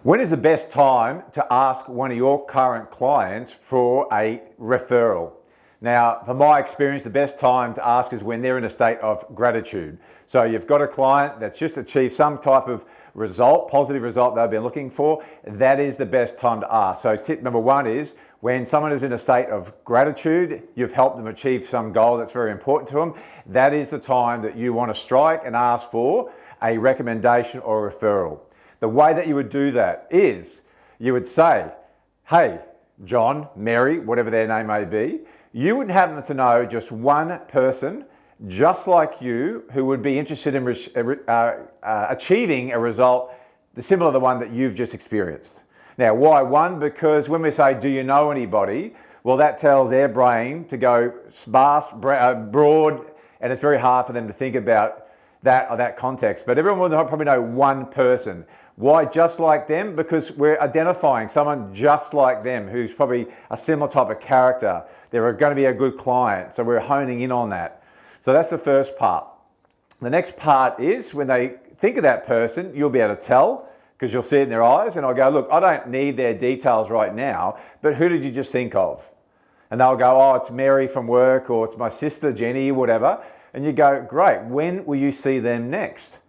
When is the best time to ask one of your current clients for a referral? Now, from my experience, the best time to ask is when they're in a state of gratitude. So you've got a client that's just achieved some type of result, positive result they've been looking for. That is the best time to ask. So tip number one is when someone is in a state of gratitude, you've helped them achieve some goal that's very important to them. That is the time that you want to strike and ask for a recommendation or referral. The way that you would do that is you would say, hey, John, Mary, whatever their name may be, you would happen to know just one person just like you who would be interested in achieving a result similar to the one that you've just experienced. Now, why one? Because when we say, do you know anybody? Well, that tells their brain to go sparse, broad, and it's very hard for them to think about that context. But everyone will probably know one person. Why just like them? Because we're identifying someone just like them who's probably a similar type of character. They're going to be a good client. So we're honing in on that. So that's the first part. The next part is when they think of that person, you'll be able to tell because you'll see it in their eyes. And I'll go, look, I don't need their details right now, but who did you just think of? And they'll go, oh, it's Mary from work, or it's my sister, Jenny, whatever. And you go, great, when will you see them next?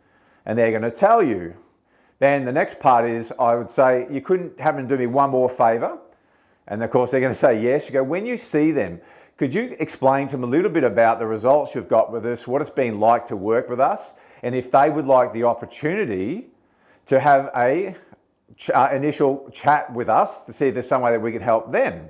And they're going to tell you. Then the next part is, I would say, you couldn't happen to do me one more favor? And of course, they're going to say yes. You go, when you see them, could you explain to them a little bit about the results you've got with us, what it's been like to work with us, and if they would like the opportunity to have a initial chat with us to see if there's some way that we could help them.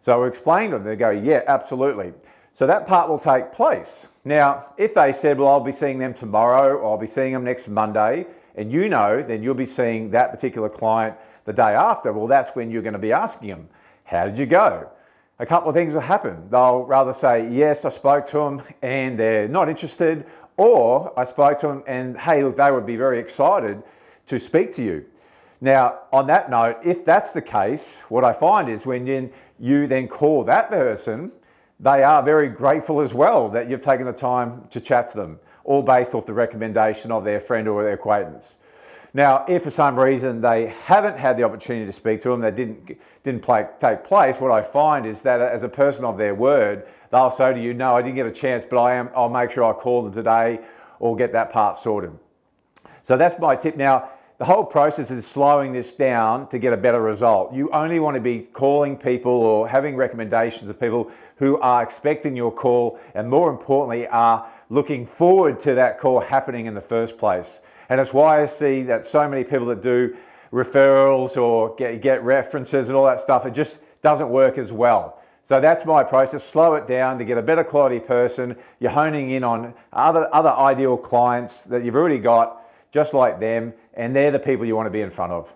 So we explain to them, they go, yeah, absolutely. So that part will take place. Now, if they said, well, I'll be seeing them tomorrow, or I'll be seeing them next Monday, and you know, then you'll be seeing that particular client the day after. Well, that's when you're going to be asking them, how did you go? A couple of things will happen. They'll rather say, yes, I spoke to them and they're not interested, or I spoke to them and, hey, look, they would be very excited to speak to you. Now, on that note, if that's the case, what I find is when you then call that person, they are very grateful as well that you've taken the time to chat to them, all based off the recommendation of their friend or their acquaintance. Now, if for some reason they haven't had the opportunity to speak to them, that didn't take place, what I find is that as a person of their word, they'll say to you, no, I didn't get a chance, but I'll make sure I call them today or get that part sorted. So that's my tip. Now, the whole process is slowing this down to get a better result. You only want to be calling people or having recommendations of people who are expecting your call and, more importantly, are looking forward to that call happening in the first place. And it's why I see that so many people that do referrals or get references and all that stuff, it just doesn't work as well. So that's my process. Slow it down to get a better quality person. You're honing in on other ideal clients that you've already got, just like them, and they're the people you want to be in front of.